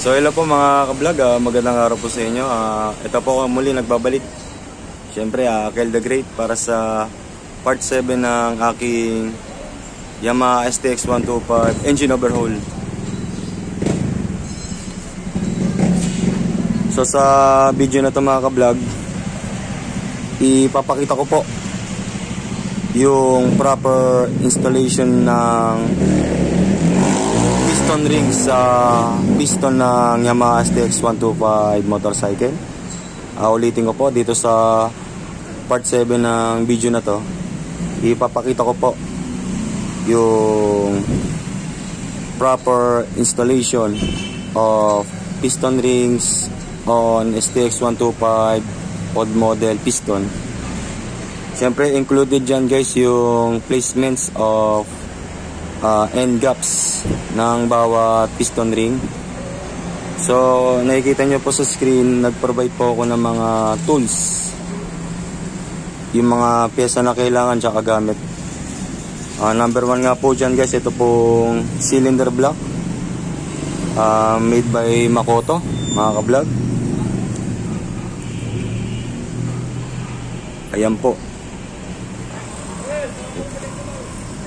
So hello po mga ka-vlog, magandang araw po sa inyo. Ito po ako muli nagbabalik. Siyempre, Kel the Great para sa part 7 ng aking Yamaha STX 125 engine overhaul. So sa video na ito mga ka-vlog, ipapakita ko po yung proper installation ng piston rings sa piston ng Yamaha STX 125 motorcycle. Ulitin ko po dito sa part 7 ng video na to, ipapakita ko po yung proper installation of piston rings on STX 125 odd model piston. Siyempre included dyan guys yung placements of end gaps ng bawat piston ring. So nakikita nyo po sa screen, nag-provide po ako ng mga tools, yung mga pyesa na kailangan tsaka gamit. Number 1 nga po dyan guys, ito pong cylinder block, made by Makoto mga ka-vlog. Ayan po.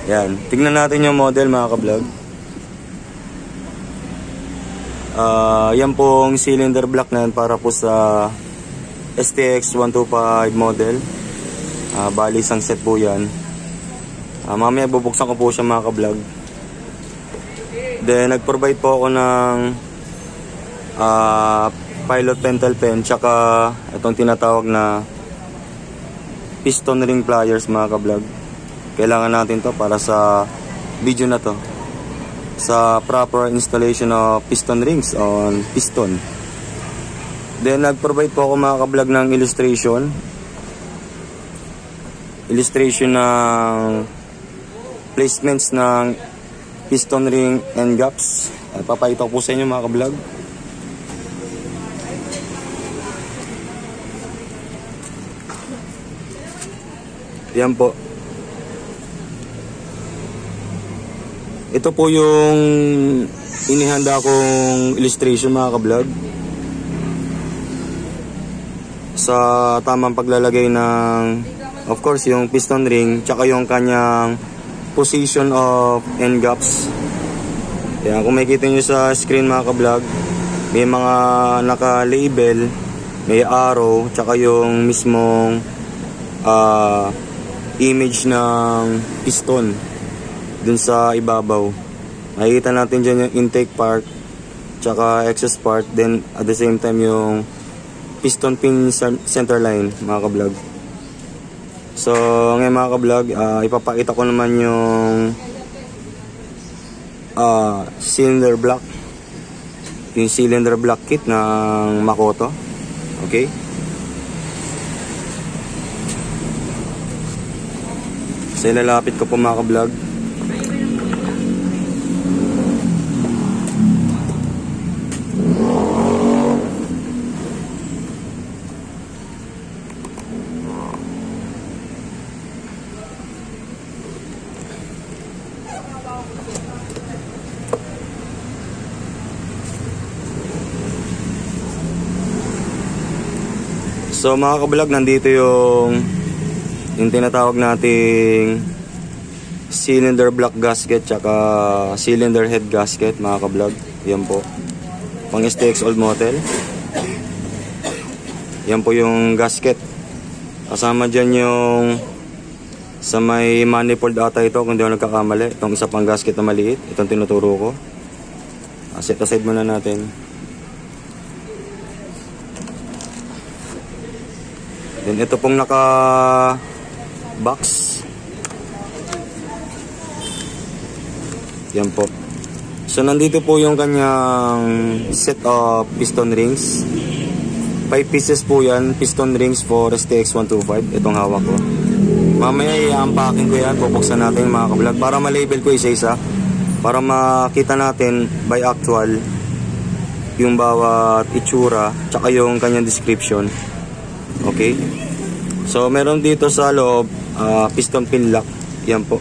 Yan, tingnan natin yung model mga ka-vlog. Yan pong cylinder block na yan para po sa STX 125 model. Bali isang set po yan. Mamaya bubuksan ko po siya mga ka-vlog. Then nag-provide po ako ng pilot pentel pen tsaka itong tinatawag na piston ring pliers mga ka-vlog. Kailangan natin to para sa video na to, sa proper installation of piston rings on piston. Then nag-provide po ako mga ka-vlog ng illustration ng placements ng piston ring and gaps. Papakita ko po sa inyo mga ka-vlog. Yan po. Ito po yung inihanda kong illustration mga ka-vlog sa tamang paglalagay ng, of course, yung piston ring tsaka yung kanyang position of end gaps. Yan, kung makikita nyo sa screen mga ka-vlog, may mga naka-label, may arrow tsaka yung mismong image ng piston dun sa ibabaw. Nakikita natin dyan yung intake part tsaka exhaust part, then at the same time yung piston pin center line mga ka-vlog. So ngayon mga ka-vlog, ipapakita ko naman yung cylinder block, yung cylinder block kit ng Makoto. Okay, so ilalapit ko po mga ka-vlog. So mga ka-vlog, nandito yung tinatawag nating cylinder block gasket tsaka cylinder head gasket mga ka-vlog. Yan po, pang STX old model. Yan po yung gasket. Kasama dyan yung sa may manifold ata ito, kung di ako nagkakamali. Itong isa pang gasket na maliit, itong tinuturo ko. Set aside muna natin. Then ito pong naka box. Yan po. So nandito po yung kanyang set of piston rings. 5 pieces po yan, piston rings for STX 125. Itong hawak ko. Mamaya i-unpacking ko yan, bubuksan natin mga ka-vlog para ma-label ko isa-isa, para makita natin by actual yung bawat itsura tsaka yung kanyang description. Okay, so meron dito sa loob piston pin lock. Yan po,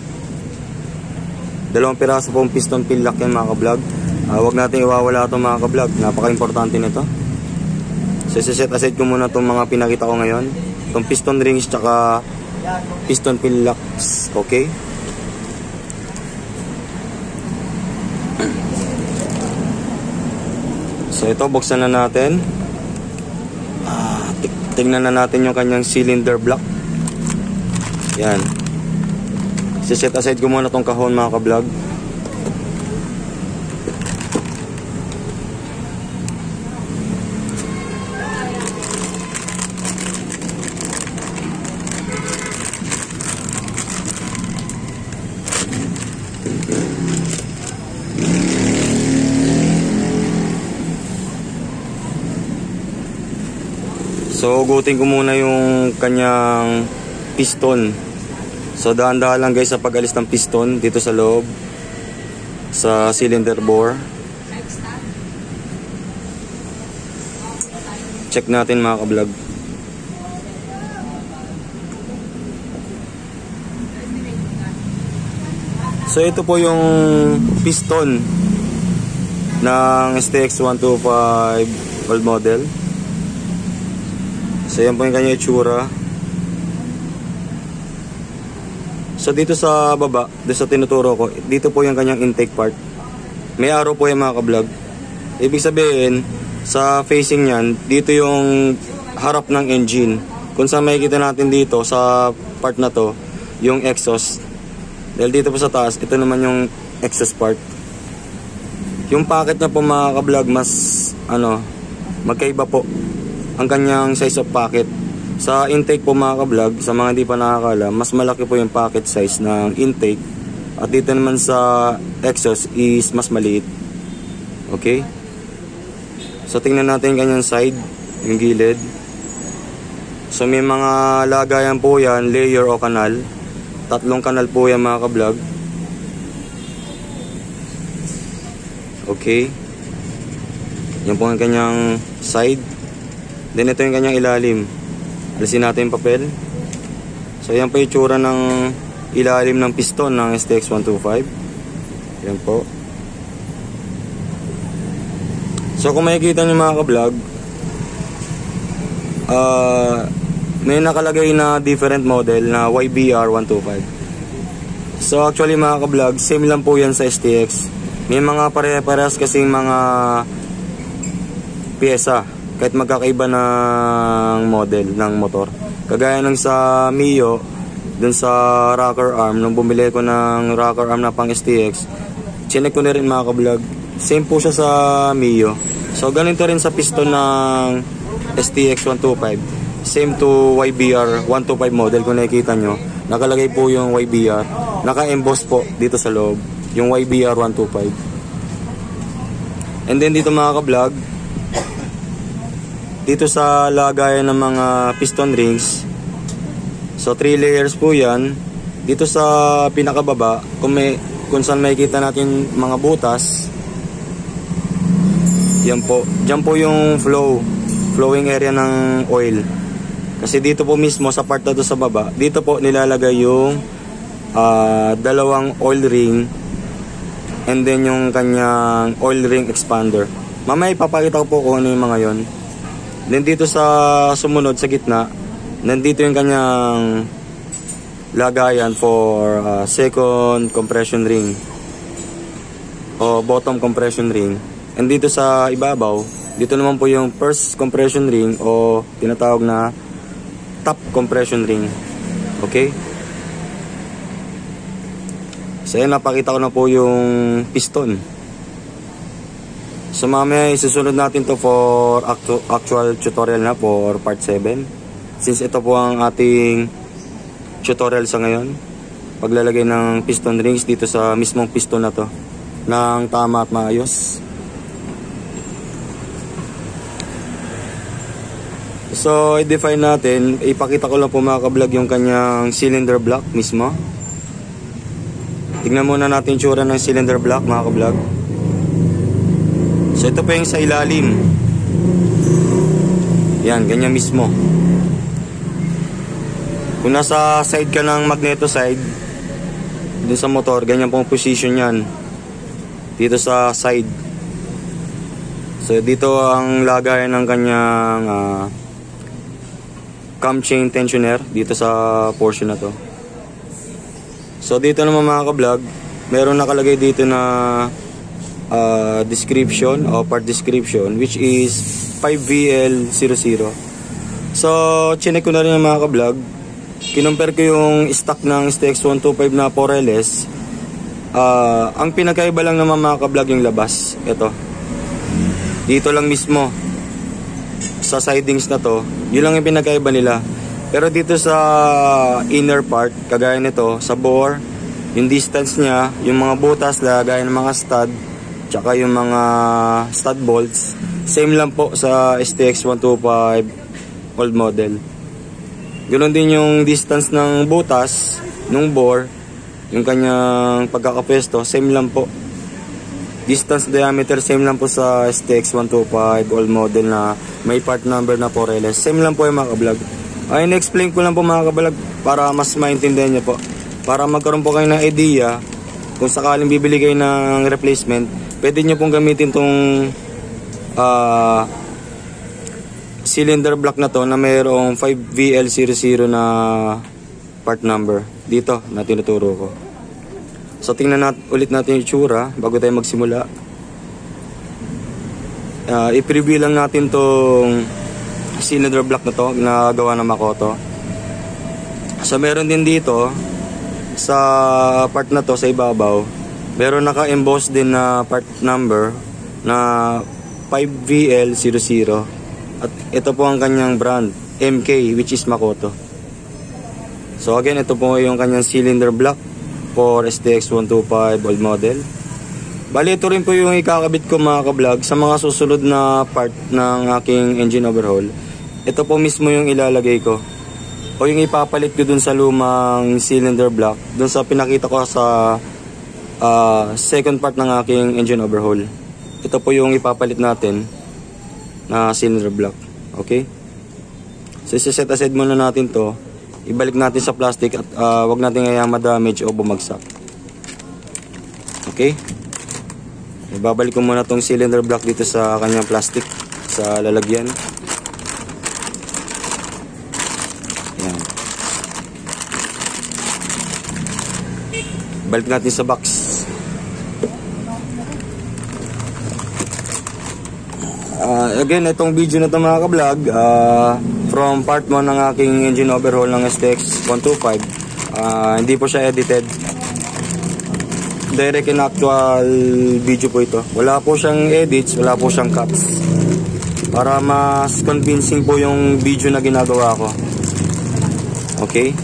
2 piraso pong piston pin lock yan mga ka-vlog. Huwag natin iwawala itong mga ka-vlog. Napaka-importante nito. So, set aside ko muna itong mga pinakita ko ngayon. Itong piston rings tsaka piston pin locks. Okay? So, ito, buksan na natin. Tingnan na natin yung kanyang cylinder block. Yan. Set aside ko muna itong kahon mga ka-vlog. So, hugutin ko muna yung kanyang piston. So, dahan-dahan lang guys sa pag-alis ng piston dito sa loob. Sa cylinder bore. Check natin mga ka-vlog. So, ito po yung piston ng STX 125 old model. So, yan po yung kanya itsura. So, dito sa baba, dito sa tinuturo ko, dito po yung kanyang intake part. May arrow po yung mga ka-vlog. Ibig sabihin, sa facing yan, dito yung harap ng engine. Kung saan makikita natin dito, sa part na to, yung exhaust. Dahil dito po sa taas, ito naman yung exhaust part. Yung packet na po mga ka-vlog, mas, magkaiba po ang kanyang size of packet. Sa intake po mga ka-vlog, sa mga hindi pa nakakaalam, mas malaki po yung packet size ng intake. At dito naman sa exhaust is mas maliit. Okay? So tingnan natin yung kanyang side, yung gilid. So may mga lagayan po yan, layer o kanal. 3 kanal po yan mga ka-vlog. Okay? Yan po ang kanyang side. Then ito yung kanyang ilalim. Alisin natin yung papel. So yan po yung itsura ng ilalim ng piston ng STX 125. Yan po. So kung makikita nyo mga ka-vlog, may nakalagay na different model na YBR 125. So actually mga ka-vlog, same lang po yan sa STX. May mga pare-parehas kasing mga pyesa kahit magkakaiba ng model ng motor. Kagaya ng sa Mio, dun sa rocker arm, nung bumili ko ng rocker arm na pang STX, chinek ko na rin mga ka-vlog. Same po siya sa Mio. So ganito rin sa piston ng STX 125. Same to YBR 125 model. Kung nakikita nyo, nakalagay po yung YBR. Naka-emboss po dito sa loob, yung YBR 125. And then dito mga ka-vlog, dito sa lagayan ng mga piston rings, so 3 layers po yan. Dito sa pinakababa, kung saan makikita natin mga butas, yan po, dyan po yung flowing area ng oil. Kasi dito po mismo sa part na to sa baba, dito po nilalagay yung dalawang oil ring and then yung kanyang oil ring expander. Mamaya ipapakita ko po kung ano yung mga yon. Then dito sa sumunod sa gitna, nandito yung kanyang lagayan for second compression ring o bottom compression ring. And dito sa ibabaw, dito naman po yung first compression ring o tinatawag na top compression ring. Okay? So yan, napakita ko na po yung piston. So mamaya isusunod natin to for actual tutorial na for part 7. Since ito po ang ating tutorial sa ngayon, paglalagay ng piston rings dito sa mismong piston na to ng tama at maayos. So i-define natin, ipakita ko lang po mga ka-vlog yung kanyang cylinder block mismo. Tignan muna natin yung tsura ng cylinder block mga ka-vlog. So ito po yung sa ilalim. Yan, ganyan mismo. Kung nasa side ka ng magneto side, dun sa motor, ganyan pong position yan. Dito sa side. So dito ang lagayan ng kanyang cam chain tensioner dito sa portion na to. So dito naman mga ka-vlog, meron nakalagay dito na description o part description, which is 5VL00. So chinek ko na rin mga ka-vlog, kinumpare ko yung stock ng STX125 na 4LS. Ang pinakaiba lang naman mga ka-vlog yung labas. Ito, dito lang mismo sa sidings na to, yun lang yung pinakaiba nila. Pero dito sa inner part, kagaya nito, sa bore, yung distance niya, yung mga butas, lagay ng mga stud, tsaka yung mga stud bolts, same lang po sa STX125 old model. Ganoon din yung distance ng butas, nung bore, yung kanyang pagkakapwesto, same lang po. Distance diameter, same lang po sa STX125 old model na may part number na 4LS. Same lang po yung mga ka-vlog. Ay, na-explain ko lang po mga ka-vlog para mas maintindihan nyo po. Para magkaroon po kayo ng idea, kung sakaling bibili kayo ng replacement, pwede nyo pong gamitin tong cylinder block na to na mayroong 5VL00 na part number. Dito na tinuturo ko. So tingnan ulit natin yung tsura bago tayo magsimula. I-preview lang natin tong cylinder block na to na gawa ng Makoto. So meron din dito sa part na to sa ibabaw, meron naka-emboss din na part number na 5VL00. At ito po ang kanyang brand, MK, which is Makoto. So again, ito po yung kanyang cylinder block for STX125 old model. Bali, ito rin po yung ikakabit ko mga ka-vlog sa mga susunod na part ng aking engine overhaul. Ito po mismo yung ilalagay ko o yung ipapalit ko dun sa lumang cylinder block, dun sa pinakita ko sa second part ng aking engine overhaul. Ito po yung ipapalit natin na cylinder block. Okay, so set aside muna natin to, ibalik natin sa plastic at wag natin ngayang ma-damage o bumagsak. Okay, ibabalik ko muna tong cylinder block dito sa kanyang plastic, sa lalagyan. Yan, balik natin sa box. Again, itong video na ito mga ka-vlog, from part 1 ng aking engine overhaul ng STX125. Hindi po siya edited, direct and actual video po ito. Wala po siyang edits, wala po siyang cuts, para mas convincing po yung video na ginagawa ko. Okay,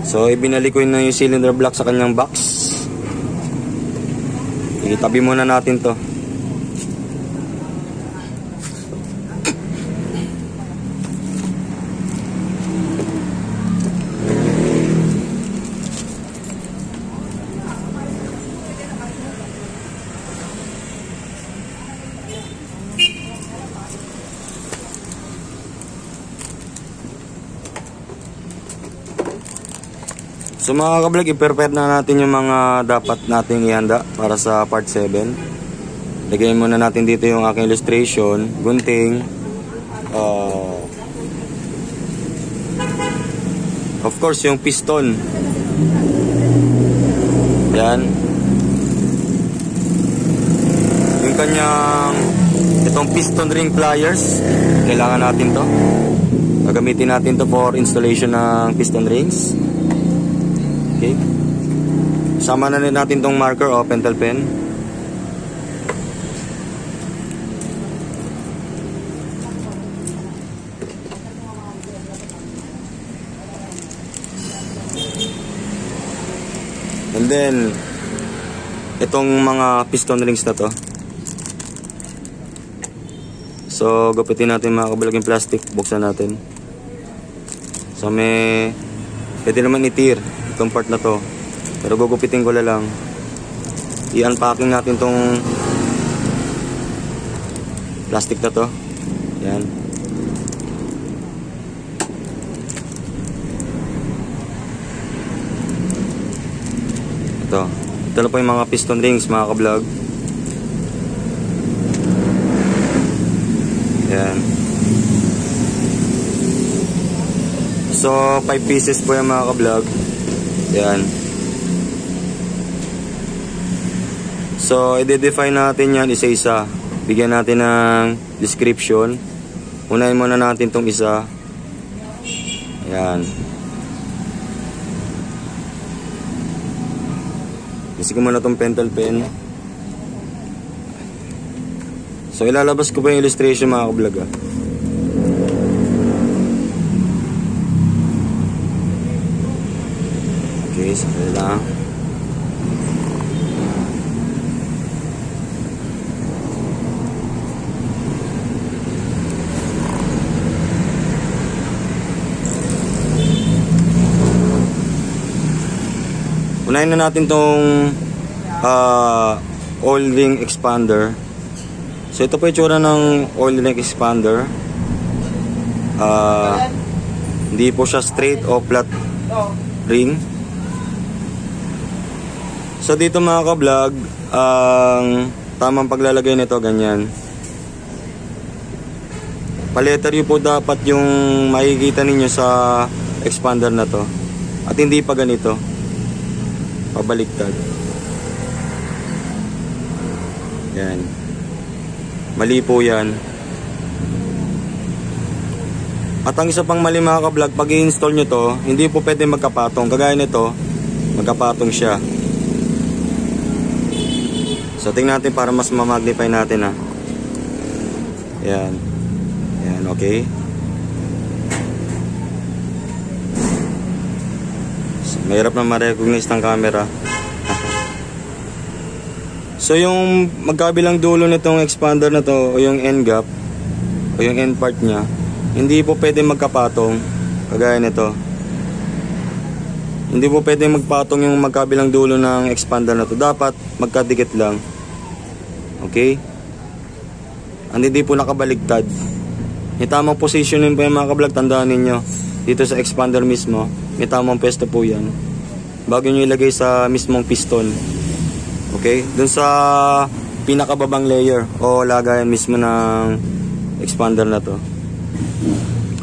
so ibinalik ko na yung cylinder block sa kanyang box. Itabi muna natin to. So mga ka-vlog, i-prepare na natin yung mga dapat nating ihanda para sa part 7. Lagyan muna natin dito yung aking illustration, gunting, of course yung piston. Yan. Yung kanyang, itong piston ring pliers, kailangan natin to. Gagamitin natin to for installation ng piston rings. Okay. Sama na rin natin tong marker o pentel pen. And then itong mga piston rings na to. So gupitin natin mga kabalag yung plastic, buksan natin. So pwede naman itir itong part na to, pero gugupitin ko lang. I-unpacking natin tong plastic na to. Yan. Ito na po yung mga piston rings mga ka-vlog. Yan. So 5 pieces po yung mga ka-vlog. Yan. So i-define natin yan isa-isa. Bigyan natin ng description. Unahin muna natin tong isa. Yan. Kasi ko muna tong pentel pen. So ilalabas ko pa yung illustration mga ka-vlog. Okay, so lang. Unahin na natin tong oil ring expander. So ito po yung tsura ng oil ring expander. Hindi po siya straight o flat ring. So dito mga ka-vlog, ang tamang paglalagay nito ganyan. Paletter po dapat yung makikita ninyo sa expander na to. At hindi pa ganito. Pabaliktad. Yan. Mali po yan. At ang isa pang mali mga ka-vlog, pag i-install nyo to, hindi po pwede magkapatong. Kagaya nito, magkapatong siya. So tingnan natin para mas ma-magnify natin ha. Yan. Yan, okay. Mahirap na ma-recognize ng camera. So yung magkabilang dulo nitong expander na to, o yung end gap, o yung end part nya, hindi po pwede magkapatong. Kagaya nito. Hindi po pwede magpatong yung magkabilang dulo ng expander na to. Dapat magkadikit lang. Okay? Hindi po nakabaligtad. May tamang positioning po yung mga ka-vlog. Tandaan ninyo. Dito sa expander mismo, may tamang pwesto po yan. Bago nyo ilagay sa mismong piston. Okay? Dun sa pinakababang layer o lagayan mismo ng expander na to.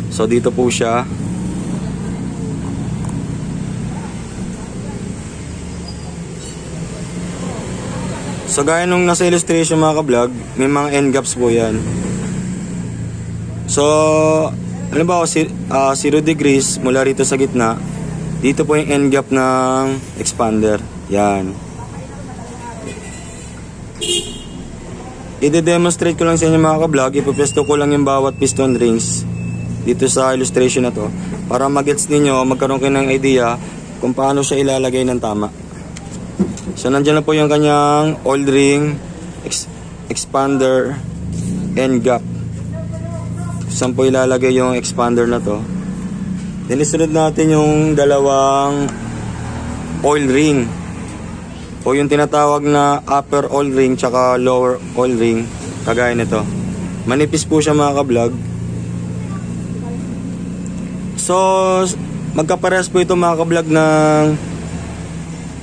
So dito po siya. So gaya nung nasa illustration mga ka-vlog, may mga end gaps po yan. So alam ba, 0 degrees mula rito sa gitna. Dito po yung end gap ng expander. Yan. I-demonstrate ko lang sa inyo mga ka-vlog. Ipapesto ko lang yung bawat piston rings dito sa illustration na to, para mag-gets ninyo, magkaroon kayo ng idea kung paano siya ilalagay ng tama. So nandiyan na po yung kanyang oil ring, expander, end gap. Saan po ilalagay yung expander na to. Then isunod natin yung dalawang oil ring, o yung tinatawag na upper oil ring tsaka lower oil ring. Kagaya nito, manipis po siya mga ka-vlog. So magkaparehas po ito mga ka-vlog ng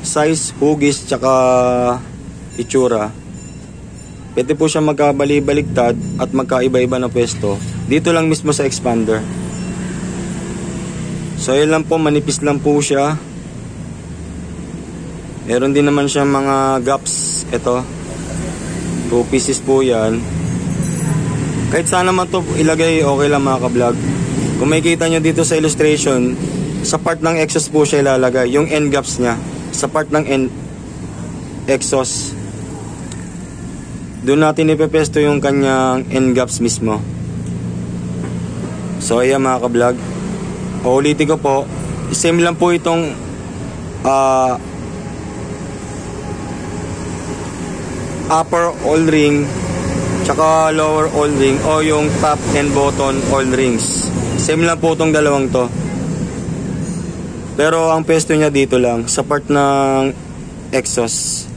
size, hugis tsaka itsura. Pwede po siya magkabali-baligtad at magkaiba-iba na pwesto dito lang mismo sa expander. So yun lang po, manipis lang po siya. Meron din naman siya mga gaps. Ito 2 pieces po yan. Kahit saan naman to ilagay, okay lang mga ka-vlog. Kung makikita nyo dito sa illustration, sa part ng exhaust po siya ilalagay, yung end gaps nya. Sa part ng end exhaust, doon natin ipepesto yung kanyang end gaps mismo. So ayan mga ka-vlog, ulitin ko po, same lang po itong upper oil ring tsaka lower oil ring, o yung top and bottom oil rings. Same lang po itong dalawang to, pero ang pesto niya dito lang sa part ng exhaust,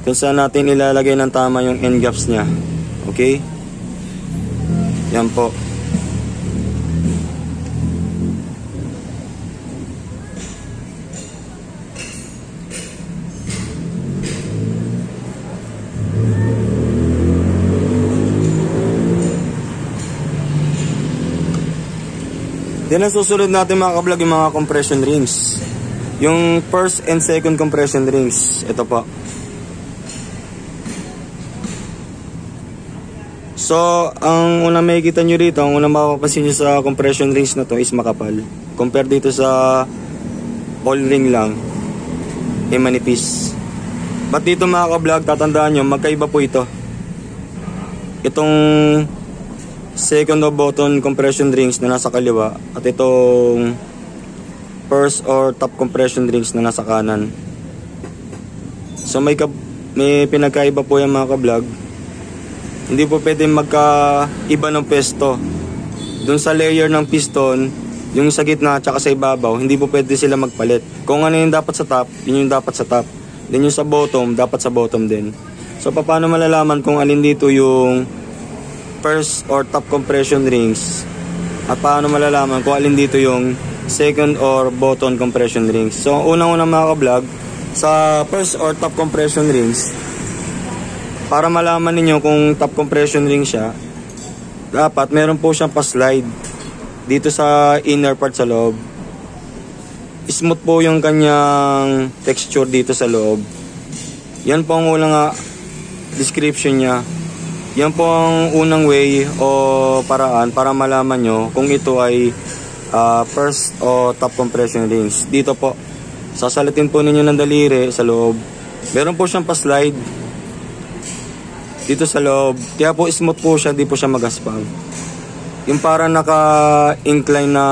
kung saan natin ilalagay ng tama yung end gaps niya. Okay, yan po. Then ang susunod natin mga ka-vlog, yung mga compression rings. Yung first and second compression rings. Ito po. So, ang unang makikita nyo rito, ang unang mapapansin nyo sa compression rings na to is makapal. Compare dito sa ball ring lang, manipis. But dito mga ka-vlog, tatandaan nyo, magkaiba po ito. Itong second o button compression rings na nasa kaliwa at itong first or top compression rings na nasa kanan. So may pinagkaiba po yan mga ka-vlog. Hindi po pwede magkaiba ng pesto. Dun sa layer ng piston, yung sa gitna at sa ibabaw, hindi po pwede sila magpalit. Kung ano yung dapat sa top, yun yung dapat sa top. Then yung sa bottom, dapat sa bottom din. So paano malalaman kung alin dito yung first or top compression rings? At paano malalaman kung alin dito yung second or bottom compression rings? So unang-unang mga ka-vlog, sa first or top compression rings, para malaman ninyo kung top compression ring siya, dapat meron po siyang pa-slide dito sa inner part sa loob. Smooth po yung kanyang texture dito sa loob. Yan po ang unang description niya. Yan po ang unang way o paraan para malaman nyo kung ito ay first o top compression rings. Dito po, sasalitin po ninyo ng daliri sa loob. Meron po siyang pa-slide dito sa loob. Kaya po smooth po siya, di po siya magaspang. Yung parang naka-incline na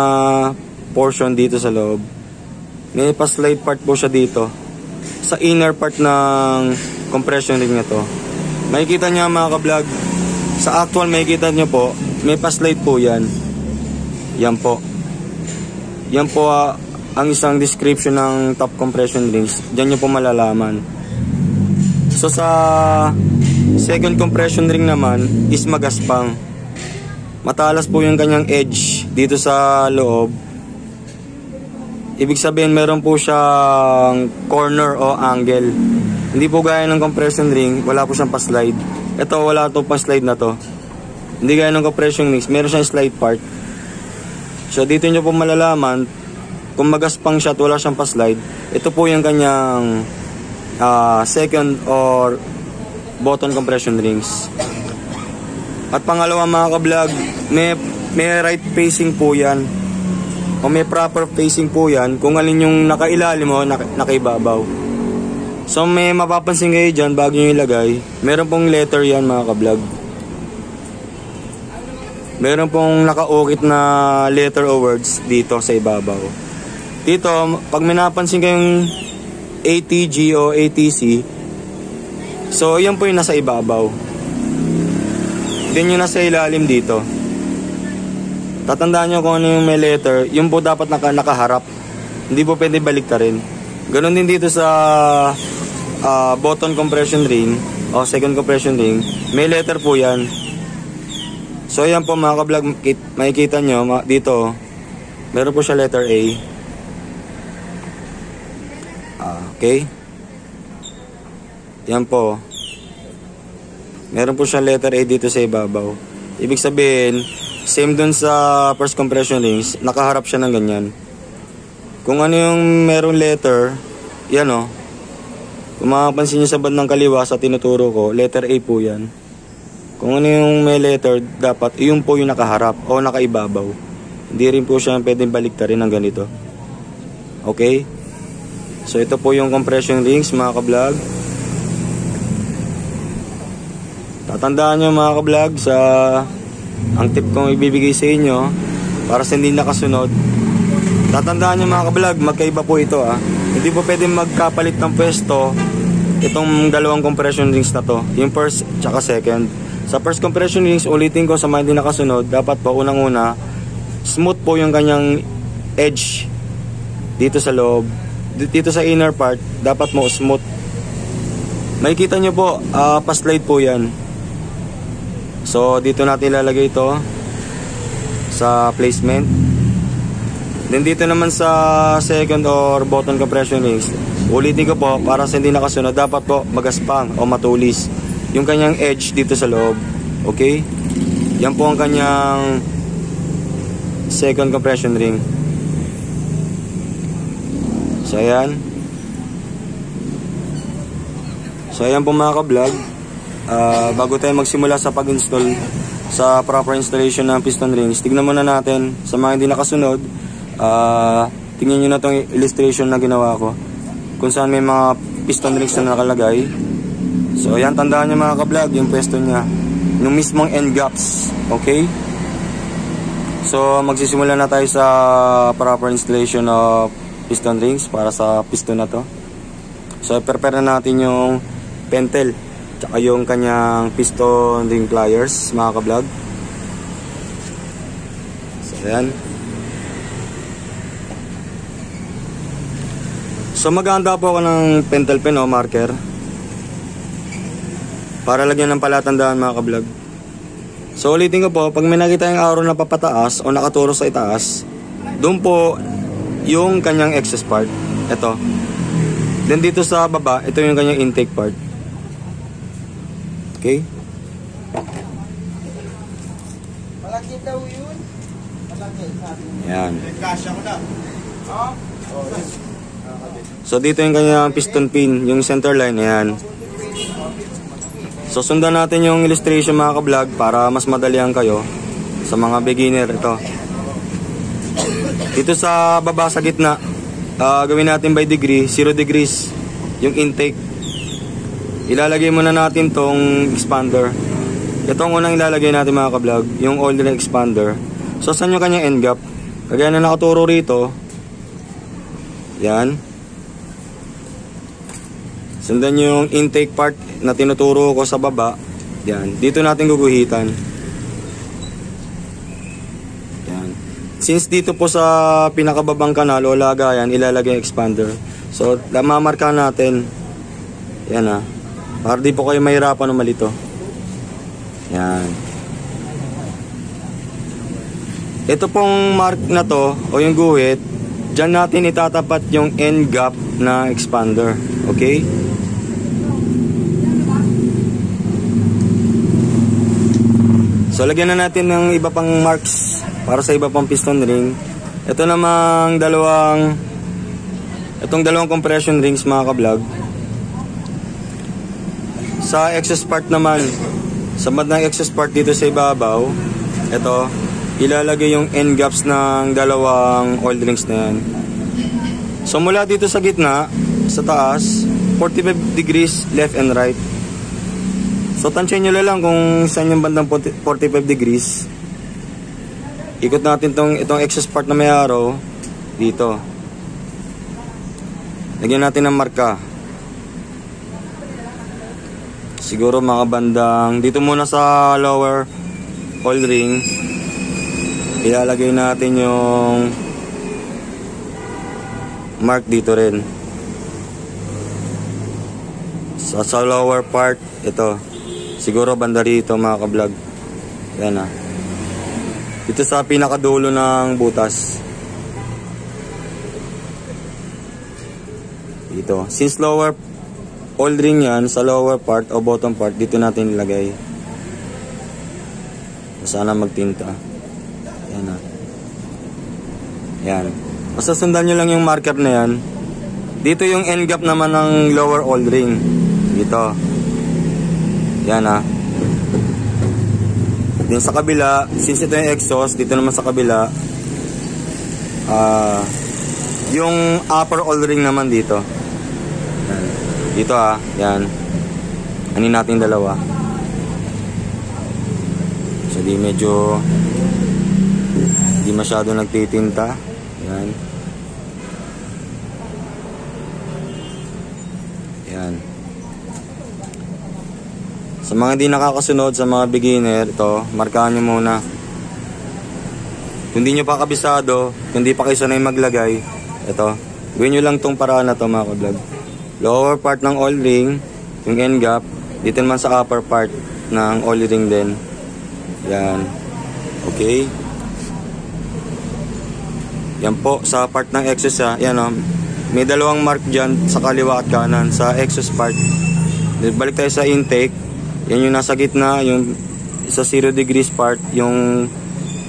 portion dito sa loob. May pa-slide part po siya dito sa inner part ng compression ring na to. Makikita nyo mga ka-vlog, sa actual makikita nyo po, may pa-slide po yan. Yan po. Yan po ang isang description ng top compression rings. Diyan nyo po malalaman. So sa second compression ring naman is magaspang. Matalas po yung kanyang edge dito sa loob. Ibig sabihin meron po siyang corner o angle. Hindi po gaya ng compression ring, wala po siyang pa-slide. Ito wala to pa-slide na to. Hindi gaya ng compression rings, meron siyang slide part. So dito nyo po malalaman kung magaspang siya at wala siyang pa-slide. Ito po yung kanyang second or button compression rings. At pangalawa mga ka-vlog, may right facing po yan o may proper facing po yan kung alin yung nakailalim o nakaibabaw. So may mapapansin kayo dyan bago nyo ilagay, meron pong letter yan mga ka-vlog. Meron pong nakaukit na letter o words dito sa ibabaw. Dito, pag may napansin kayong ATG o ATC, so yan po yung nasa ibabaw. Then yung nasa ilalim dito, tatandaan nyo kung ano yung may letter, yung po dapat nakaharap. Hindi po pwede baliktarin. Ganon din dito sa button compression ring o second compression ring, may letter po yan. So yan po mga ka-vlog, makikita nyo dito, meron po siya letter A. Okay. Yan po. Meron po siya letter A dito sa ibabaw. Ibig sabihin, same dun sa first compression rings, nakaharap siya ng ganyan. Kung ano yung merong letter, yan o. Kung makapansin nyo sa bandang kaliwa sa tinuturo ko, letter A po yan. Kung ano yung may letter, dapat yun po yung nakaharap o nakaibabaw. Hindi rin po siya pwedeng baliktarin ng ganito. Okay? So ito po yung compression rings mga ka-vlog. Tatandaan nyo mga ka-vlog sa ang tip kong ibibigay sa inyo para sa hindi nakasunod. Tatandaan nyo mga ka-vlog, magkaiba po ito Hindi po pwedeng magkapalit ng pwesto itong dalawang compression rings na to, yung first tsaka second. Sa first compression rings, ulitin ko sa mga hindi nakasunod, dapat po unang-una smooth po yung kanyang edge dito sa loob. Dito sa inner part, dapat mo smooth. Makikita nyo po, pa-slide po yan. So dito natin ilalagay ito sa placement. Then dito naman sa second or button compression rings, ulitin ko po para sa hindi nakasunod, dapat po magaspang o matulis yung kanyang edge dito sa loob. Okay? Yan po ang kanyang second compression ring. So ayan. So ayan po mga ka-vlog. Bago tayo magsimula sa pag-install sa proper installation ng piston rings, tignan muna natin sa mga hindi nakasunod. Tingnan nyo na itong illustration na ginawa ko kung saan may mga piston rings na nakalagay. So ayan, tandaan nyo mga ka-vlog yung pwesto nya, yung mismong end gaps. Okay, so magsisimula na tayo sa proper installation of piston rings para sa piston na to. So prepare na natin yung pentel tsaka yung kanyang piston ring pliers mga ka-vlog. So ayan. So maghahanda po ako ng pentel pen o marker para lagyan ng palatandaan mga ka-vlog. So ulitin ko po, pag may nakita yung arrow na papataas o nakaturo sa itaas, doon po yung kanyang excess part. Ito. Then dito sa baba, ito yung kanyang intake part. Okay? Malaki daw yun. Malaki. Yan. Kasya ko na. So dito yung kanyang piston pin, yung center line, ayan. So sundan natin yung illustration mga ka-vlog para mas madalian kayo sa mga beginner. Ito. Dito sa baba sa gitna, gawin natin by degree, 0 degrees yung intake. Ilalagay muna natin tong expander. Ito ang unang ilalagay natin mga ka-vlog, yung oil ring expander. So saan yung kanyang end gap? Kagaya na nakaturo rito. Yan. Sundan yung intake part na tinuturo ko sa baba. Yan. Dito natin guguhitan. Yan. Since dito po sa pinakababang kanal o lagayan, ilalagay yung expander. So, mamarka natin. Yan ah. Para di po kayo mahirapan malito. Yan. Ito pong mark na to, o yung guhit, dyan natin itatapat yung end gap na expander. Okay? So lagyan na natin ng iba pang marks para sa iba pang piston ring. Ito namang itong dalawang compression rings mga ka-vlog. Sa excess part naman, sa bandang excess part dito sa ibabaw, ito, ilalagay yung end gaps ng dalawang oil rings na yan. So mula dito sa gitna, sa taas, 45 degrees left and right. So tansyahin nyo lang kung saan yung bandang 45 degrees. Ikot natin itong excess part na may arrow dito. Lagyan natin ng marka. Siguro mga bandang dito muna sa lower oil ring. Ilalagay natin yung mark dito rin. Sa lower part, ito. Siguro banda rito mga ka-vlog. Yan ah. Dito sa pinakadulo ng butas. Dito. Since lower oil ring yan, sa lower part o bottom part, dito natin ilagay. Sana magtinta. Yan ah. Yan. Basta sundan nyo lang yung marker na yan. Dito yung end gap naman ng lower oil ring. Dito. Yan ah. Din sa kabila, since ito yung exhaust, dito naman sa kabila, yung upper oil ring naman dito. Yan. Dito ah, yan. Anin natin dalawa. So di masyado nagtitinta. Yan. Yan. Sa mga hindi nakakasunod, sa mga beginner, ito, markahan nyo muna. Kung di nyo pa kabisado, kung di pa kayo sanay maglagay, ito, gawin nyo lang tong paraan na to mga ka-vlog. Lower part ng oil ring, yung end gap, dito naman sa upper part ng oil ring din. Yan. Okay. Yan po, sa part ng excess ha, yan o, may dalawang mark dyan sa kaliwa at kanan, sa excess part. Balik tayo sa intake. Yan yung nasa gitna, yung sa 0 degrees part, yung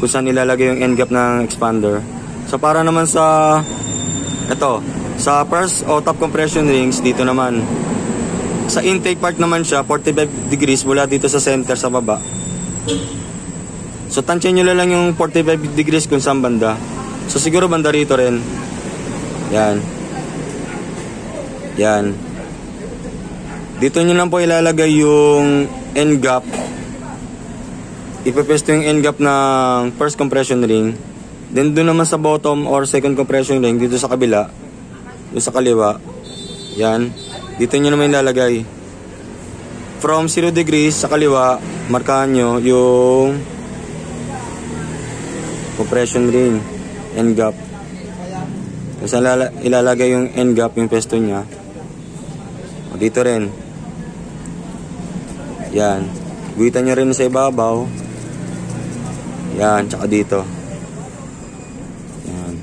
kung saan ilalagay yung end gap ng expander. So para naman sa sa first o top compression rings, dito naman sa intake part naman siya 45 degrees mula dito sa center sa baba. So tansyan nyo lang yung 45 degrees kung saan banda. So siguro banda rito rin. Yan. Dito nyo lang po ilalagay yung end gap. Ipepesto yung end gap ng first compression ring. Then doon naman sa bottom or second compression ring, dito sa kabila, doon sa kaliwa. Yan. Dito nyo naman ilalagay. From 0 degrees sa kaliwa, markahan nyo yung compression ring, end gap. Kasi ilalagay yung end gap, yung pesto nya. O dito rin. Yan. Guhitan nyo rin sa ibabaw. Yan, tsaka dito. Yan.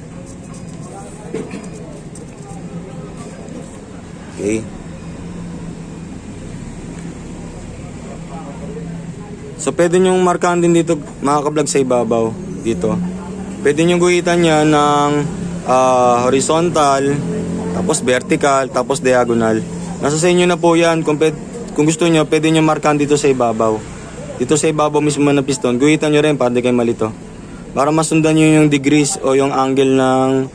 Okay. So pwede nyong markahan din dito mga ka-vlog sa ibabaw. Dito. Pwede nyong guhitan yan ng horizontal, tapos vertical, tapos diagonal. Nasa sa inyo na po yan. Kung gusto nyo, pwede nyo markahan dito sa ibabaw. Dito sa ibabaw mismo ng piston, guhitan nyo rin para di kayo malito. Para masundan nyo yung degrees o yung angle ng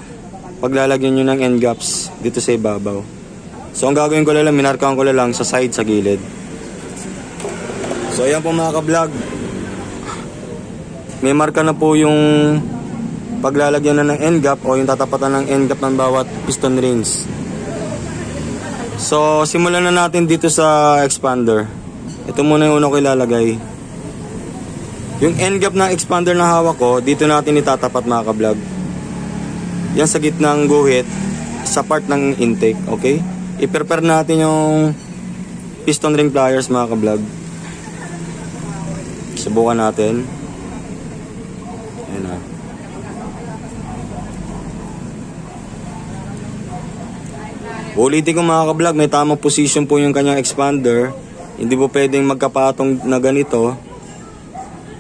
paglalagyan nyo ng end gaps dito sa ibabaw. So ang gagawin ko lang, minarkahan ko lang sa side, sa gilid. So ayan po mga ka-vlog. May marka na po yung paglalagyan na ng end gap o yung tatapatan ng end gap ng bawat piston rings. So simulan na natin dito sa expander. Ito muna yung una ko ilalagay. Yung end gap ng expander na hawak ko, dito natin itatapat mga ka-vlog. Yan sa gitnang guhit, sa part ng intake, okay? I-prepare natin yung piston ring pliers mga ka-vlog. Subukan natin. Ayan na. Ulitin ko mga ka-vlog, may tamang position po yung kanyang expander. Hindi po pwedeng magkapatong na ganito.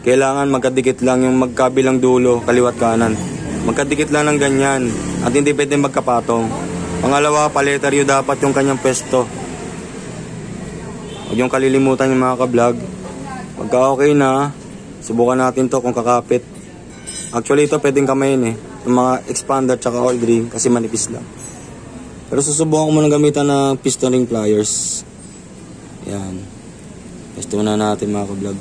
Kailangan magkadikit lang yung magkabilang dulo, kaliwat kanan. Magkadikit lang ng ganyan. At hindi pwedeng magkapatong. Pangalawa, paletaryo dapat yung kanyang pwesto. Huwag yung kalilimutan yung mga ka-vlog. Pagka okay na, subukan natin to kung kakapit. Actually ito pwedeng kamayin yung mga expander tsaka oil ring kasi manipis lang. Pero susubukan ko muna gamitan ng piston ring pliers. Yan. Pwesto na natin mga ka-vlog.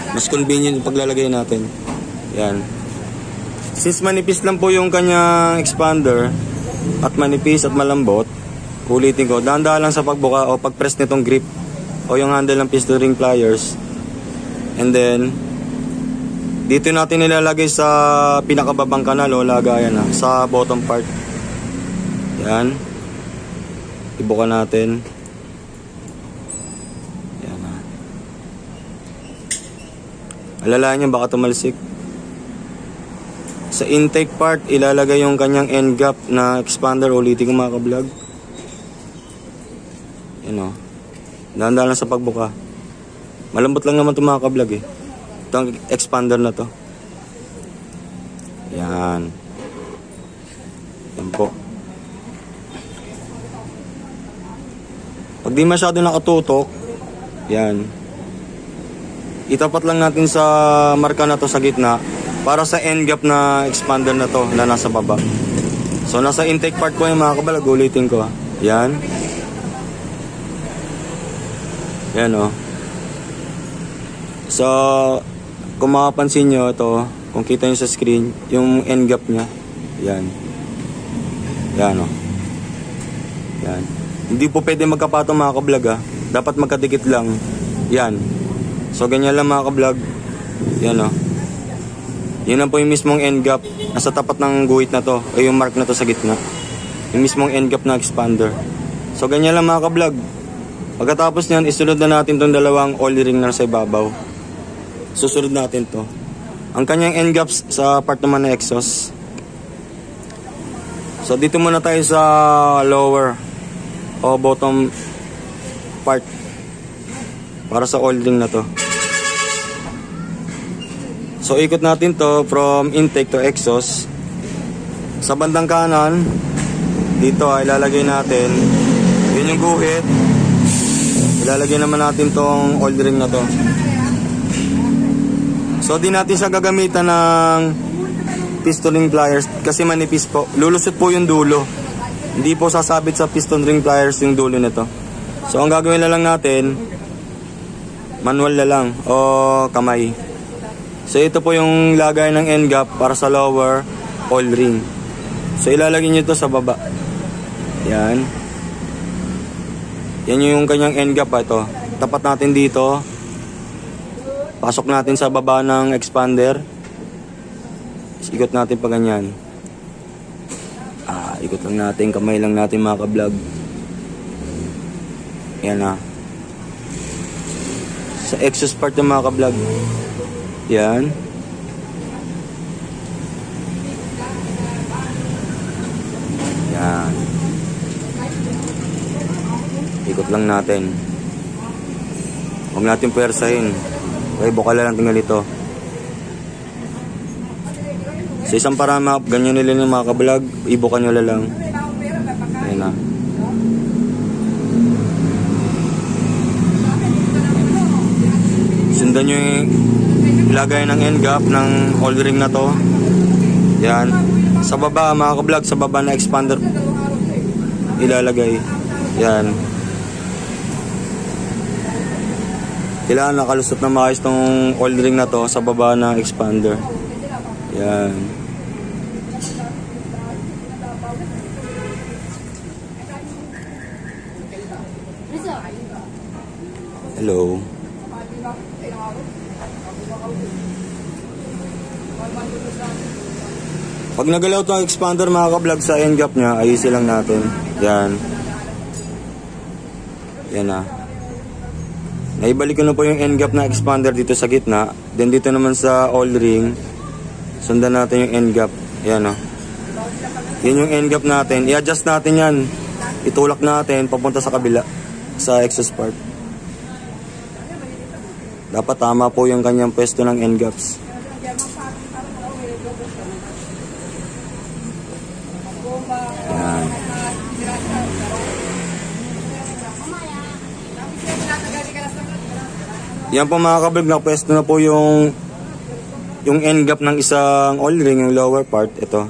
Mas convenient yung paglalagay natin. Yan. Since manipis lang po yung kanyang expander at manipis at malambot, ulitin ko, dahan-dahan lang sa pagbuka o pagpress nitong grip o yung handle ng piston ring pliers. And then dito natin nilalagay sa pinakababang kanal o lagayan sa bottom part. Yan. Ibuka natin. Yan na. Alalahan nyo baka tumalsik. Sa intake part, ilalagay yung kanyang end gap na expander. Ulitin ko mga ka-vlog. Yan o. Dahan-dahan lang sa pagbuka. Malambot lang naman ito mga ka-vlog Itong expander na to. Yan. Yan po. Pag di masyado nakatutok, yan. Itapat lang natin sa marka na to sa gitna para sa end gap na expander na to na nasa baba. So nasa intake part ko yung mga kabalag. Ulitin ko Yan. Yan o. So kung makapansin nyo ito, kung kita nyo sa screen, yung end gap nya, yan. Yan o. Yan. Hindi po pwede magkapatong mga ka-vlog Dapat magkadikit lang. Yan. So ganyan lang mga ka-vlog. Yan o. Yun lang po yung mismong end gap. Nasa tapat ng guhit na to, o yung mark na to sa gitna. Yung mismong end gap na expander. So ganyan lang mga ka-vlog. Pagkatapos nyan, isunod na natin tong dalawang oil ring na sa ibabaw. Susunod natin to. Ang kanyang end gaps sa part naman na exhaust. So dito muna tayo sa lower o bottom part para sa oil ring na to. So ikot natin to from intake to exhaust. Sa bandang kanan dito ay ilalagay natin, yun yung guhit. Ilalagay naman natin tong oil ring na to. So di natin siya gagamitan ng piston ring pliers kasi manipis po. Lulusot po yung dulo. Hindi po sasabit sa piston ring pliers yung dulo nito. So ang gagawin na lang natin, manual na lang o kamay. So ito po yung lagay ng end gap para sa lower oil ring. So ilalagay nyo ito sa baba. Yan. Yan yung kanyang end gap ito. Tapat natin dito. Pasok natin sa baba ng expander. Ikot natin pa ganyan. Ikot lang natin, kamay lang natin mga ka-vlog. Yan na. Sa exhaust part ng mga ka-vlog. Yan. Yan. Ikot lang natin. Huwag natin puwersahin. Okay, bukala lang tinggal ito. Sa isang paraan, ganyan nila yung mga ka-vlog, ibukan nyo lang. Ayan na. Sundan nyo yung lagay ng end gap ng oil ring na to. Yan. Sa baba, mga ka-vlog, sa baba na expander ilalagay. Yan. Kailangan nakalusot na maayos tong oil ring na to sa baba ng expander. Yan. Hello. Pag nagalaw itong expander mga ka-vlog sa end gap nya, ayusin lang natin. Yan. Yan na. Naibalik ko na po yung end gap na expander dito sa gitna. Then dito naman sa oil ring, sundan natin yung end gap. Yan o. Yan yung end gap natin. I-adjust natin yan. Itulak natin papunta sa kabila. Sa exhaust part. Dapat tama po yung kanyang pwesto ng end gaps. Yan. Yan po mga ka-vlog, nakapwesto na po yung end gap ng isang oil ring, yung lower part. Ito.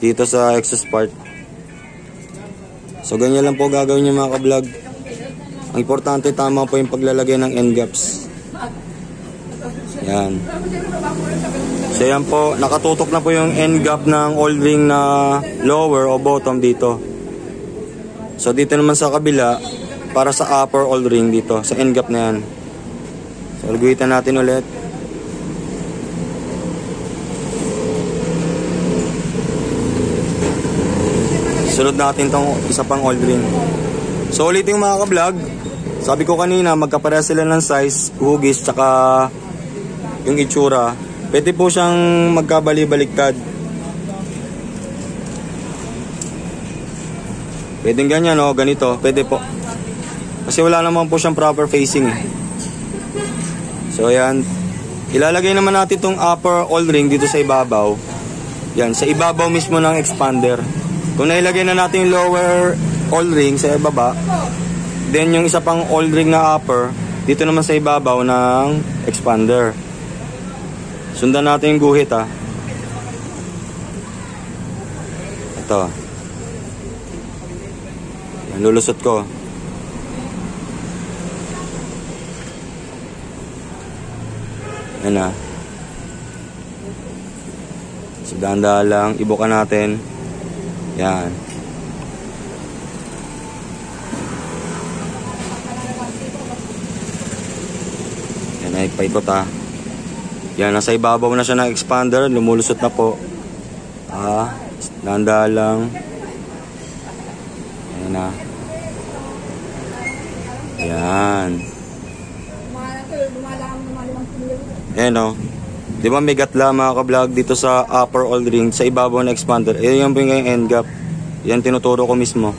Dito sa exhaust part. So ganyan lang po gagawin nyo mga ka-vlog. Ang importante tama po yung paglalagay ng end gaps. Yan. So yan po, nakatutok na po yung end gap ng oil ring na lower o bottom dito. So dito naman sa kabila, para sa upper oil ring dito, sa end gap na yan. So lagwitan natin ulit. Sunod natin tong isa pang oil ring. So ulitin mga ka-vlog, sabi ko kanina magkapareha sila ng size, hugis, tsaka yung itsura. Pwede po siyang magkabali-baliktad. Pwedeng ganyan o ganito, pwede po. Kasi wala naman po siyang proper facing eh. So yan, ilalagay naman natin itong upper oil ring dito sa ibabaw. Yan, sa ibabaw mismo ng expander. Kung nailagay na natin yung lower oil ring sa ibaba, then yung isa pang oil ring na upper dito naman sa ibabaw ng expander. Sundan natin yung guhit ha. Ito. Yan, lulusot ko. Yan na. So dahan-dahan lang, ibuka natin. Yan. Yan, ay paikot ha. Yan, nasa ibabaw na siya ng expander, lumulusot na po. Dahan-dahan lang. Yan na. Yan. Ayan o. Di ba may gatla mga ka-vlog dito sa upper oil ring, sa ibabaw ng expander. Ayan yung end gap. Yan tinuturo ko mismo.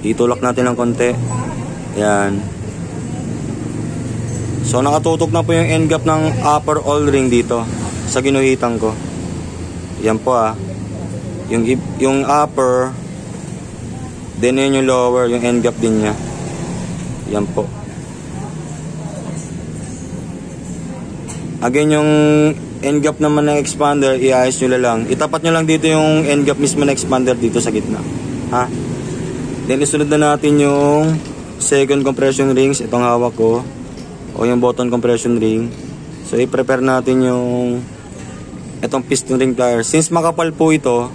Itulak natin ng konti. Ayan. So nakatutok na po yung end gap ng upper all ring dito sa ginuhitan ko. Yan po yung upper, then yun yung lower, yung end gap din niya. Yan po. Again, yung end gap naman ng expander, iayos nyo lang. Itapat nyo lang dito yung end gap mismo na expander dito sa gitna. Ha? Then isunod na natin yung second compression rings. Itong hawak ko. O yung bottom compression ring. So i-prepare natin yung itong piston ring pliers. Since makapal po ito,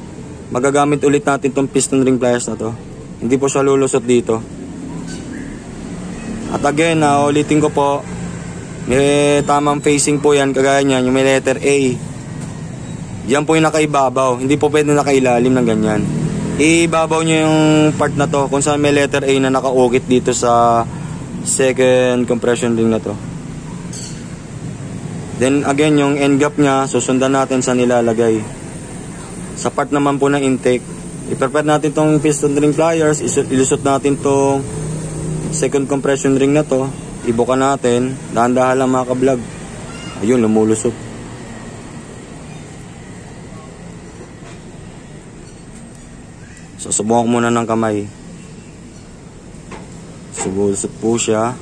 magagamit ulit natin itong piston ring pliers na to. Hindi po siya lulusot dito. At again, ulitin ko po, may tamang facing po yan, kagaya niyan, yung may letter A. Yan po yung nakaibabaw. Hindi po pwede nakailalim ng ganyan. Ibabaw nyo yung part na to kung saan may letter A na nakaukit dito sa second compression ring na to. Then again, yung end gap nya, susundan natin sa nilalagay. Sa part naman po ng intake, i-prepare natin tong piston ring pliers, ilusot natin tong second compression ring na to. Ibuka natin, dahan-dahan lang mga ka-vlog. Ayun, lumulusot. So, subukan ko muna ng kamay. Subulusot po siya.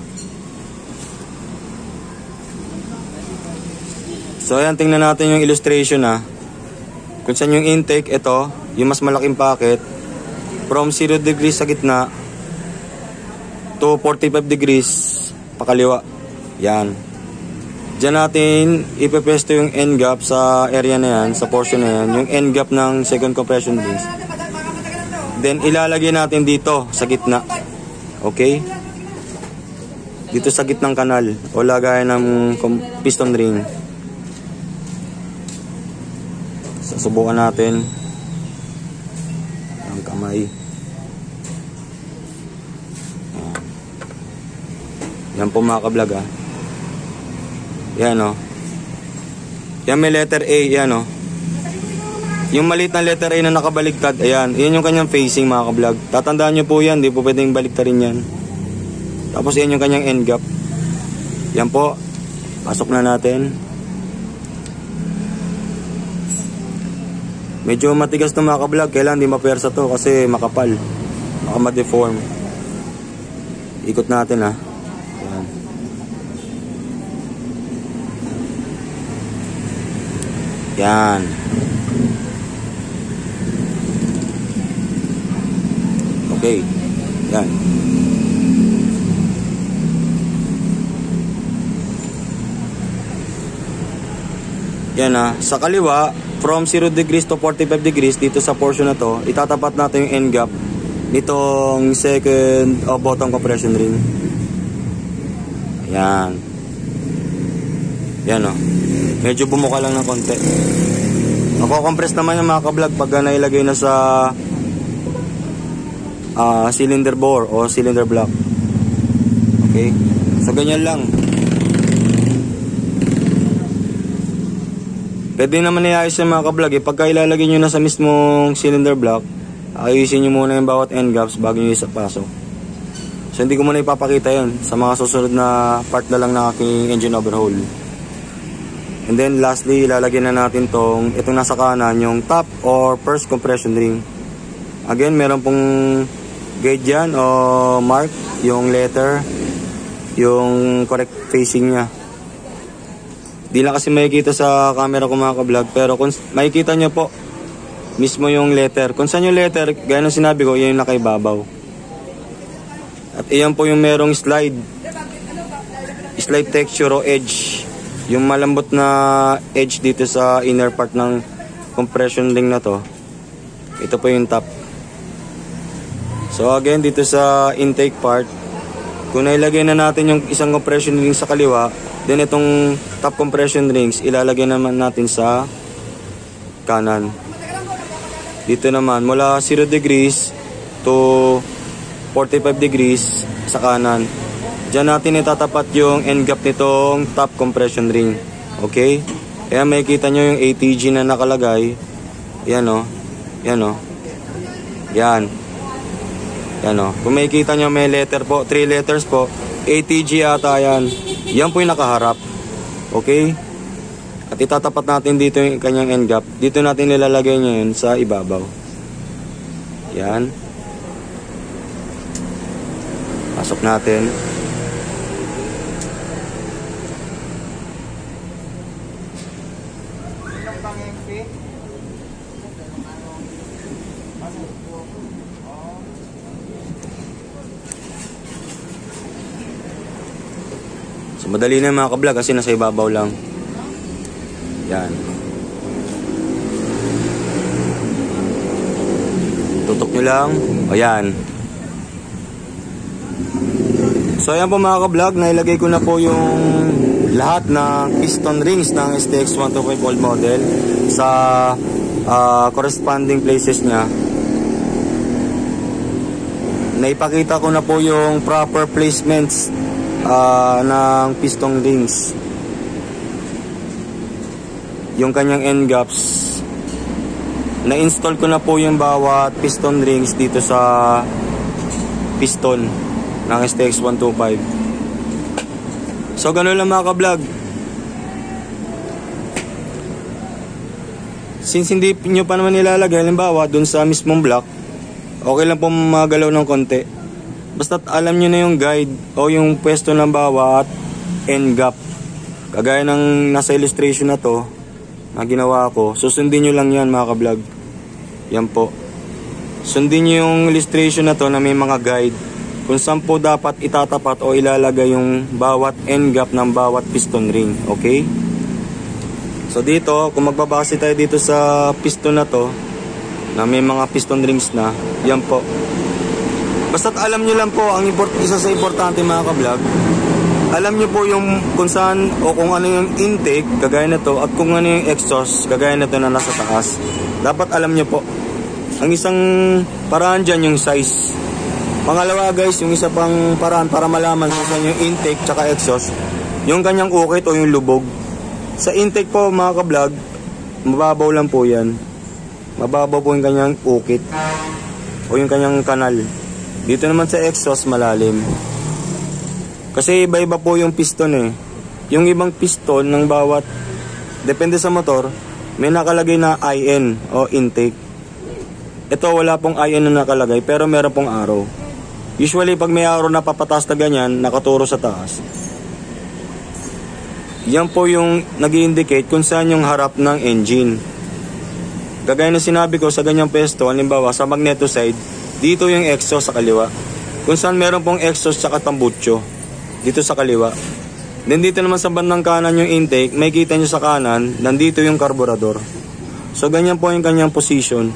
So, ayan, tingnan natin yung illustration Kung saan yung intake, ito, yung mas malaking packet, from 0 degrees sa gitna to 45 degrees pakaliwa. Yan. Diyan natin ipepesto yung end gap sa area na yan, sa portion na yan, yung end gap ng second compression rings. Then ilalagay natin dito sa gitna. Okay? Dito sa gitnang kanal o lagayan ng piston ring. Susubukan natin ang kamay. Yan po mga ka-vlog Yan Yan may letter A, yan Yung maliit na letter A na nakabaligtad, ayan, yan yung kanyang facing mga ka-vlog. Tatandaan nyo po yan, di po pwedeng baligtarin yan. Tapos yan yung kanyang end gap. Yan po, pasok na natin. Medyo matigas na mga ka-vlog, kailangan di mapersa to kasi makapal, baka ma-deform. Ikot natin Yan. Okay. Yan. Yan sa kaliwa, from 0 degrees to 45 degrees dito sa portion na to, itatapat natin yung end gap nitong second bottom compression ring. Yan. Yan medyo bumuka lang ng konti. Mako-compress naman yung mga ka-vlog pag nailagay na sa cylinder bore o cylinder block. Okay? So ganyan lang. Pwede naman iayos yung mga ka-vlog pagka ilalagay nyo na sa mismong cylinder block, ayusin nyo muna yung bawat end gaps bago nyo isapasok. So hindi ko muna ipapakita yun sa mga susunod na part na lang ng aking engine overhaul. And then lastly, ilalagay na natin itong nasa kanan, yung top or first compression ring. Again, meron pong gauge dyan o mark, yung letter, yung correct facing nya. Di lang kasi makikita sa camera ko mga ka-vlog, pero kung makikita nyo po mismo yung letter. Kung saan yung letter, gaya ng sinabi ko, yan yung nakaibabaw. At iyan po yung merong slide texture o edge. Yung malambot na edge dito sa inner part ng compression ring na to. Ito po yung top. So again, dito sa intake part, kung nailagay na natin yung isang compression ring sa kaliwa, then itong top compression rings, ilalagay naman natin sa kanan. Dito naman, mula 0 degrees to 45 degrees sa kanan. Diyan natin itatapat yung end gap nitong top compression ring. Okay? Kaya makikita nyo yung ATG na nakalagay. Yan Yan Yan. Kung makikita nyo may letter po, 3 letters po. ATG ata yan. Yan po yung nakaharap. Okay? At itatapat natin dito yung kanyang end gap. Dito natin nilalagay niya yun sa ibabaw. Yan. Pasok natin. So madali na mga ka-vlog kasi nasa ibabaw lang. Yan. Tutok nyo lang. O yan. So ayan po mga ka-vlog, nailagay ko na po yung lahat ng piston rings ng STX 125 old model sa corresponding places niya. Naipakita ko na po yung proper placements ng piston rings. Yung kanyang end gaps. Na-install ko na po yung bawat piston rings dito sa piston ng STX 125. So ganun lang mga ka-vlog. Since hindi nyo pa naman nilalagay, halimbawa dun sa mismong block, okay lang po magalaw ng konti. Basta't alam nyo na yung guide o yung pwesto ng bawat end gap. Kagaya ng nasa illustration na to na ginawa ko, susundin nyo lang yan mga ka-vlog. Yan po. Sundin nyo yung illustration na to na may mga guide kung saan po dapat itatapat o ilalagay yung bawat end gap ng bawat piston ring. Okay? So dito, kung magbabase tayo dito sa piston na to na may mga piston rings na, yan po. Basta't alam nyo lang po, isa sa importante mga ka-vlog, alam nyo po yung kung saan o kung ano yung intake, kagaya na to, at kung ano yung exhaust, kagaya na to na nasa taas. Dapat alam nyo po. Ang isang paraan dyan yung size. Pangalawa guys, yung isa pang paraan para malaman kung saan yung intake tsaka exhaust, yung kanyang ukit o yung lubog. Sa intake po mga ka-vlog, mababaw lang po yan. Mababaw po yung kanyang ukit o yung kanyang kanal. Dito naman sa exhaust, malalim. Kasi iba-iba po yung piston eh. Yung ibang piston ng bawat, depende sa motor, may nakalagay na IN o intake. Ito wala pong IN na nakalagay pero meron pong arrow. Usually pag may arrow na papataas na ganyan, nakaturo sa taas. Yan po yung nag-i-indicate kung saan yung harap ng engine. Kagaya na sinabi ko sa ganyang pwesto, halimbawa sa magneto side, dito yung exhaust sa kaliwa. Kung saan meron pong exhaust tsaka tambucho, dito sa kaliwa. Then dito naman sa bandang kanan yung intake, may kita nyo sa kanan, nandito yung carburetor. So ganyan po yung kanyang position.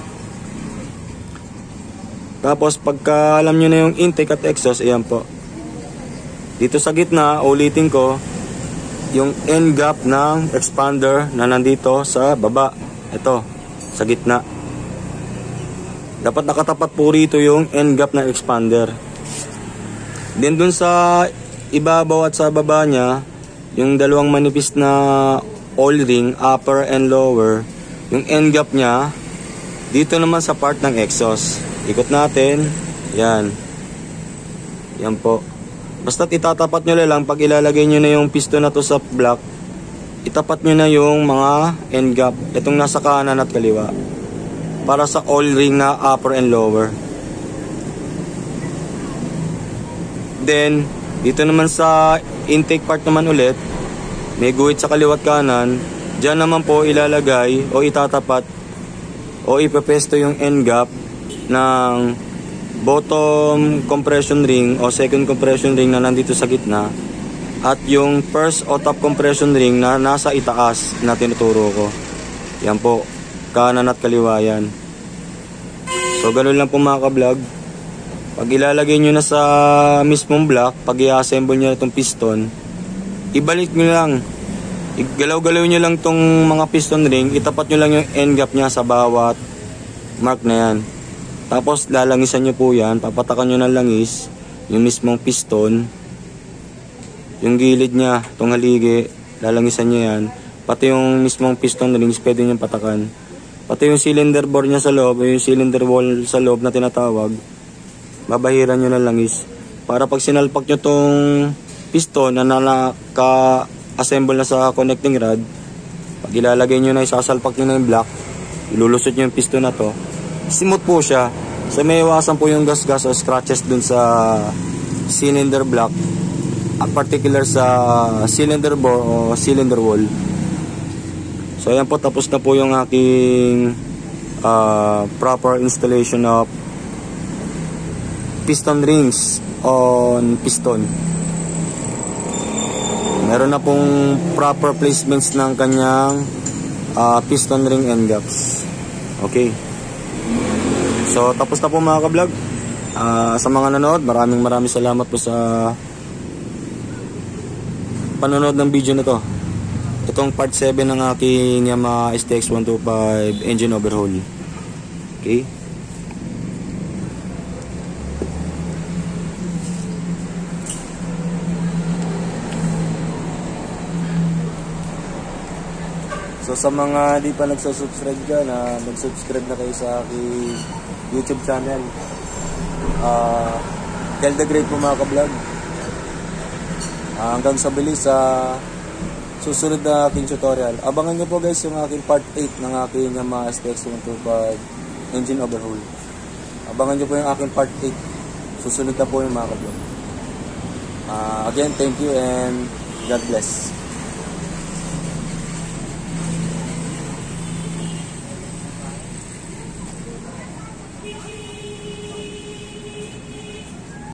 Tapos pagka alam nyo na yung intake at exhaust, ayan po. Dito sa gitna, ulitin ko, yung end gap ng expander na nandito sa baba. Ito, sa gitna. Dapat nakatapat po rito yung end gap ng expander. Then dun sa ibabaw at sa baba niya, yung dalawang manipis na oil ring, upper and lower, yung end gap niya, dito naman sa part ng exhaust. Ikot natin. Yan. Yan po. Basta't itatapat nyo lang pag ilalagay nyo na yung piston na to sa block, itapat nyo na yung mga end gap. Itong nasa kanan at kaliwa. Para sa oil ring na upper and lower. Then, dito naman sa intake part naman ulit, may guhit sa kaliwat kanan. Diyan naman po ilalagay o itatapat o ipepesto yung end gap ng bottom compression ring o second compression ring na nandito sa gitna at yung first o top compression ring na nasa itaas na tinuturo ko. Yan po, kanan at kaliwa yan. So ganun lang po mga ka-vlog. Pag ilalagay nyo na sa mismong block, pag i-assemble nyo na itong piston, ibalik nyo lang, igalaw-galaw nyo lang tong mga piston ring, itapat nyo lang yung end gap nya sa bawat mark na yan. Tapos lalangisan nyo po yan, papatakan nyo ng langis yung mismong piston, yung gilid nya, itong haligi, lalangisan nyo yan. Pati yung mismong piston rings pwede nyo patakan. Pati yung cylinder bore nya sa loob, yung cylinder wall sa loob na tinatawag, babahiran nyo ng langis. para pag sinalpak nyo tong piston na naka-assemble na sa connecting rod, pag ilalagay nyo na, isasalpak nyo na yung block, ilulusot nyo yung piston na to, smooth po siya. So may iwasan po yung gas-gas o scratches dun sa cylinder block, at particular sa cylinder bore o cylinder wall. So ayan po, tapos na po yung aking proper installation of piston rings on piston. Meron na pong proper placements ng kanyang piston ring end gaps. Okay. So tapos na po mga ka-vlog. Sa mga nanood, maraming salamat po sa panonood ng video na to. Itong part 7 ng aking Yamaha STX 125 engine overhaul. Okay. So sa mga di pa nagsusubscribe dyan, mag-subscribe na kayo sa aking YouTube channel. Kel the Great po mga ka-vlog. Hanggang sa bilis sa susunod na aking tutorial. Abangan nyo po guys yung aking part 8 ng aking Yamaha STX 125 engine overhaul. Abangan nyo po yung aking part 8. Susunod na po yung mga ka-vlog. Again, thank you and God bless.